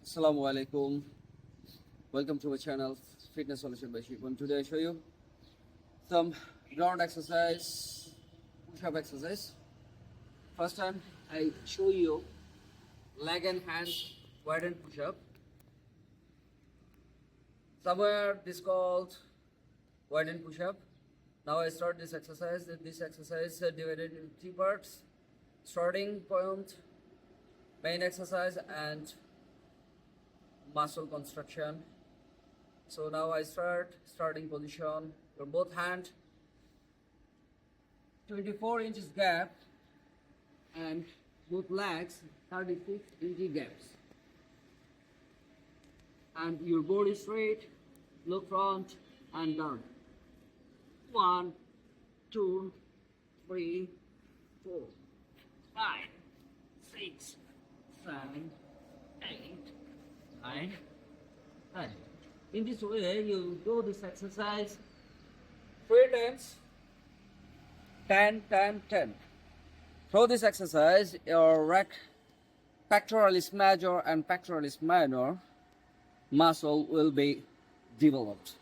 Assalamu alaikum. Welcome to our channel Fitness Solution by Shikun. Today I show you some ground exercise, push-up exercise. First time I show you leg and hand widen push-up. Somewhere this called widen push-up. Now I start this exercise. This exercise divided into three parts: starting point, main exercise, and muscle construction. So now I starting position for both hand, 24 inches gap, and both legs 36 inch gaps, and your body straight, look front and down. 1 2 3 4 5 6 7 8 9 10. In this way, you do this exercise 3 times 10 times 10. Through this exercise, your pectoralis major and pectoralis minor muscle will be developed.